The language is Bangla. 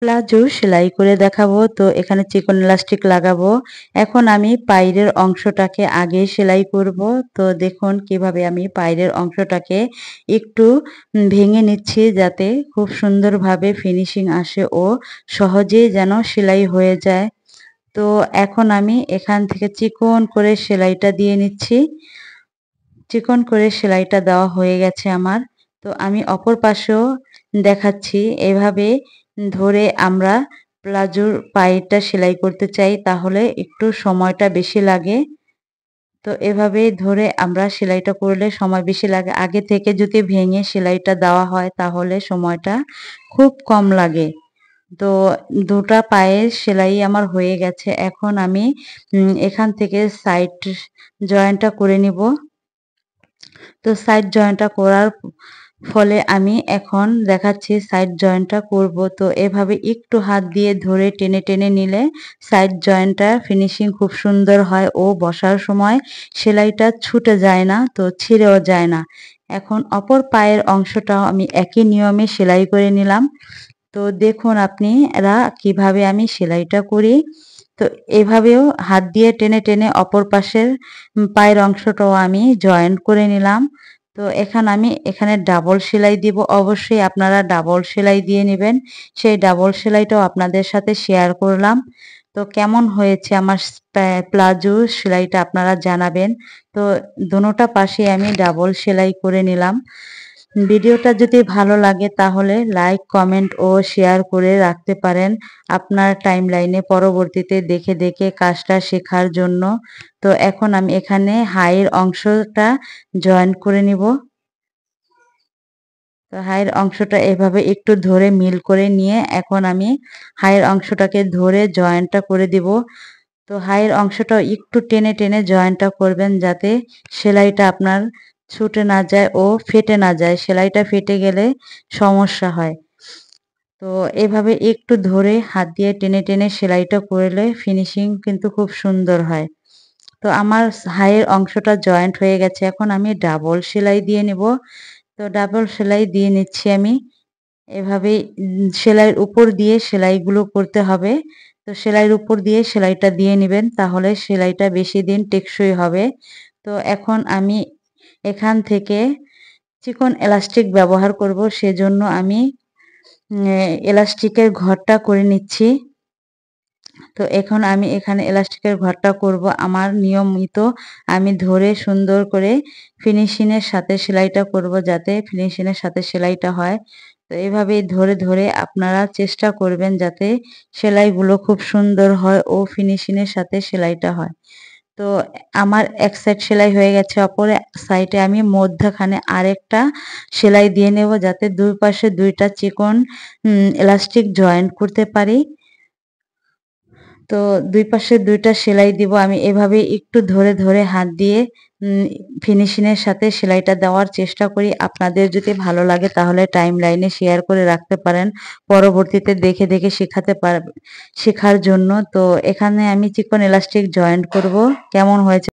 প্লাজো সেলাই করে দেখাবো। তো এখানে চিকন ইলাস্টিক লাগাবো। এখন আমি পাইরের অংশটাকে আগে সেলাই করব। তো দেখুন কিভাবে আমি পাইরের অংশটাকে একটু ভেঙে নিচ্ছি যাতে খুব সুন্দরভাবে ফিনিশিং আসে ও সহজেই যেন সেলাই হয়ে যায়। তো এখন আমি এখান থেকে চিকন করে সেলাইটা দিয়ে নিচ্ছি। চিকন করে সেলাইটা দেওয়া হয়ে গেছে আমার। তো আমি অপর পাশেও দেখাচ্ছি। এভাবে ধরে আমরা প্লাজোর পায়েরটা সেলাই করতে চাই তাহলে একটু সময়টা বেশি লাগে। তো এভাবে ধরে আমরা সেলাইটা করলে সময় বেশি লাগে। আগে থেকে যদি ভেঙে সেলাইটা দেওয়া হয় তাহলে সময়টা খুব কম লাগে। তো ২ টা পায়ের সেলাই আমার হয়ে গেছে। এখন আমি এখান থেকে সাইড জয়েন্টটা করে নিব। তো সাইড জয়েন্টটা করার ফলে আমি এখন দেখাচ্ছি সাইড জয়েন্টটা করব। তো এভাবে একটু হাত দিয়ে ধরে টেনে টেনে নিলে সাইড জয়েন্টটা ফিনিশিং খুব সুন্দর হয় ও বসার সময় সেলাইটা ছুটে যায় না, তো ছিঁড়েও যায় না। এখন অপর পায়ের অংশটাও আমি একই নিয়মে সেলাই করে নিলাম। তো দেখুন আপনারা কিভাবে আমি সেলাইটা করি। তো এভাবেও হাত দিয়ে টেনে টেনে অপর পাশের পায়ের অংশটাও আমি জয়েন্ট করে নিলাম। তো আমি এখানে ডাবল সেলাই দিব। অবশ্যই আপনারা ডাবল সেলাই দিয়ে নিবেন। সেই ডাবল সেলাইটাও আপনাদের সাথে শেয়ার করলাম। তো কেমন হয়েছে আমার প্লাজো সেলাইটা আপনারা জানাবেন। তো দোনোটা পাশে আমি ডাবল সেলাই করে নিলাম। ভিডিওটা যদি ভালো লাগে তাহলে লাইক, কমেন্ট ও শেয়ার করে রাখতে পারেন আপনার টাইমলাইনে পরবর্তীতে দেখে দেখে কাজটা শেখার জন্য। তো এখন আমি এখানে হাইয়ের অংশটা জয়েন করে নিব। তো হাইয়ের অংশটা এভাবে একটু ধরে মিল করে নিয়ে এখন আমি হাইয়ের অংশটাকে ধরে জয়েন্টটা করে দিব। তো হাইয়ের অংশটাও একটু টেনে টেনে জয়েন্টটা করবেন যাতে সেলাইটা আপনার ছুটে না যায় ও ফেটে না যায়। সেলাইটা ফেটে গেলে সমস্যা হয়। তো এভাবে একটু ধরে হাত দিয়ে টেনে টেনে সেলাইটা করলে ফিনিশিং কিন্তু খুব সুন্দর হয়। তো আমার হাইয়ের অংশটা জয়েন্ট হয়ে গেছে। এখন আমি ডাবল সেলাই দিয়ে নিব। তো ডাবল সেলাই দিয়ে নিচ্ছি আমি। এভাবেই সেলাইয়ের উপর দিয়ে সেলাইগুলো করতে হবে। তো সেলাইয়ের উপর দিয়ে সেলাইটা দিয়ে নিবেন তাহলে সেলাইটা বেশি দিন টেকসই হবে। তো এখন আমি এখান থেকে চিকন এলাস্টিক ব্যবহার করব। সেজন্য আমি এলাস্টিকের ঘরটা করে নিচ্ছি। তো এখন আমি এখানে এলাস্টিকের ঘরটা করব আমার নিয়মিত আমি ধরে সুন্দর করে ফিনিশিং এর সাথে সেলাইটা করব যাতে ফিনিশিং এর সাথে সেলাইটা হয়। তো এভাবেই ধরে ধরে আপনারা চেষ্টা করবেন যাতে সেলাইগুলো খুব সুন্দর হয় ও ফিনিশিং এর সাথে সেলাইটা হয়। তো আমার এক সাইড সেলাই হয়ে গেছে, অপর সাইডে আমি মধ্যখানে আরেকটা সেলাই দিয়ে নেব যাতে দুই পাশে ২ টা চিকন এলাস্টিক জয়েন্ট করতে পারি। তো ২ পাশে ২ টা সেলাই দিব। আমি এভাবে একটু ধরে ধরে হাত দিয়ে ফিনিশিং এর সাথে সেলাইটা দেওয়ার চেষ্টা করি। আপনাদের যদি ভালো লাগে তাহলে টাইমলাইনে শেয়ার করে রাখতে পারেন। পরবর্তীতে দেখে দেখে শেখার জন্য। তো এখানে আমি চিকন এলাস্টিক জয়েন্ট করব। কেমন হয়েছে